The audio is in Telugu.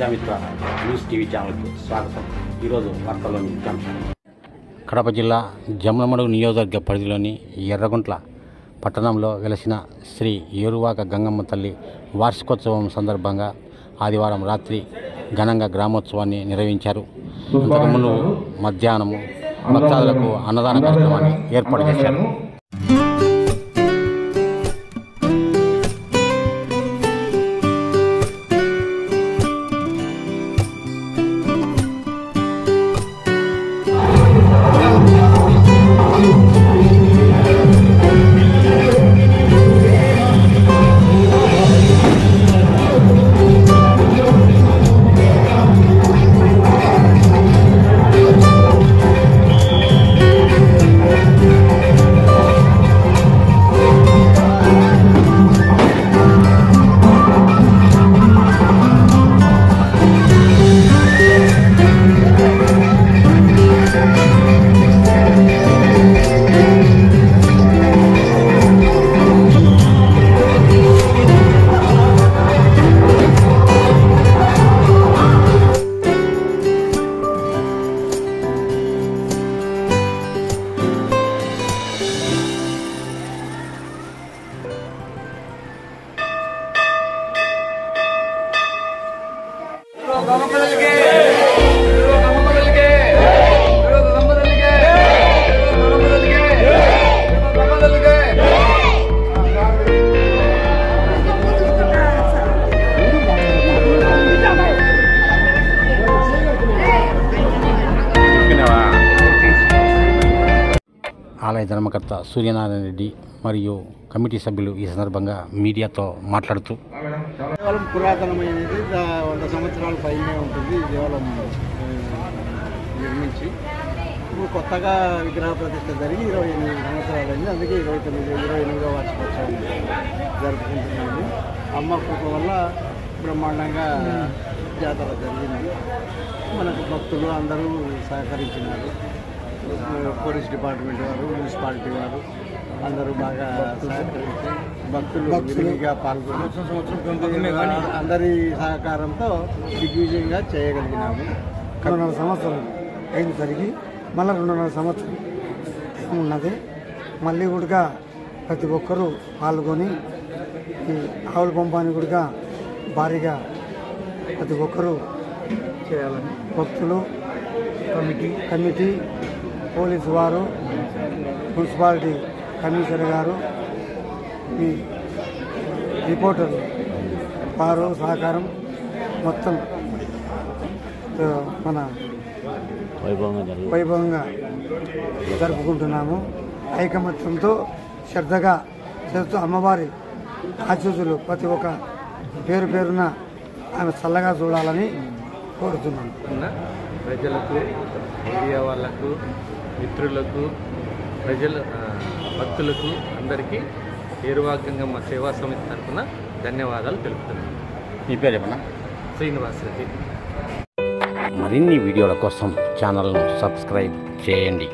ప్రజామిత్ర న్యూస్ టీవీ ఛానల్కు స్వాగతం. ఈరోజు వార్తల్లోని ముఖ్యాంశాలు. కడప జిల్లా జమ్మలమడుగు నియోజకవర్గ పరిధిలోని ఎర్రగుంట్ల పట్టణంలో వెలసిన శ్రీ ఏరువాక గంగమ్మ తల్లి వార్షికోత్సవం సందర్భంగా ఆదివారం రాత్రి ఘనంగా గ్రామోత్సవాన్ని నిర్వహించారు. అంతకుముందు మధ్యాహ్నము భక్తాదులకు అన్నదాన కార్యక్రమాన్ని ఏర్పాటు చేశారు. ఆలయ ధర్మకర్త సూర్యనారాయణ రెడ్డి మరియు కమిటీ సభ్యులు ఈ సందర్భంగా మీడియాతో మాట్లాడుతూ, కేవలం పురాతనమైనది 100 సంవత్సరాల పైనే ఉంటుంది. కేవలం నిర్మించి ఇప్పుడు కొత్తగా విగ్రహ ప్రతిష్ట జరిగి 28 సంవత్సరాలైంది. అందుకే 28వ వార్షికోత్సవం జరుపుకుంటున్నాము. అమ్మ కృప వల్ల బ్రహ్మాండంగా జాతర జరిగింది. మనకు భక్తులు అందరూ సహకరించినారు. పోలీస్ డిపార్ట్మెంట్ వారు, మున్సిపాలిటీ వారు అందరూ బాగా సహకరించి భక్తులుగా పాల్గొని అందరి సహకారంతో దిగ్విజయంగా చేయగలిగినాము. 2.5 సంవత్సరం అయింది జరిగి మళ్ళీ 2.5 సంవత్సరం ఉన్నది. మళ్ళీ కూడా ప్రతి ఒక్కరూ పాల్గొని ఈ ఆవుల పంపాన్ని కూడా భారీగా ప్రతి ఒక్కరూ చేయాలని భక్తులు, కమిటీ పోలీసు వారు, మున్సిపాలిటీ కమిషనర్ గారు, ఈ రిపోర్టర్లు వారు సహకారం మొత్తం మన వైభవంగా జరుపుకుంటున్నాము. ఐకమత్యంతో శ్రద్ధగా చేస్తూ అమ్మవారి ఆశీస్సులు ప్రతి ఒక్క పేరున ఆమె చల్లగా చూడాలని కోరుతున్నాను. ప్రజలకు, మీడియా వాళ్ళకు, మిత్రులకు, భక్తులకు అందరికీ ఏరువాక గంగమ్మ సేవా సమితి తరఫున ధన్యవాదాలు తెలుపుతున్నాను. మీ పేరు ఏమన్నా? శ్రీనివాస్ రెడ్డి. మరిన్ని వీడియోల కోసం ఛానల్ను సబ్స్క్రైబ్ చేయండి.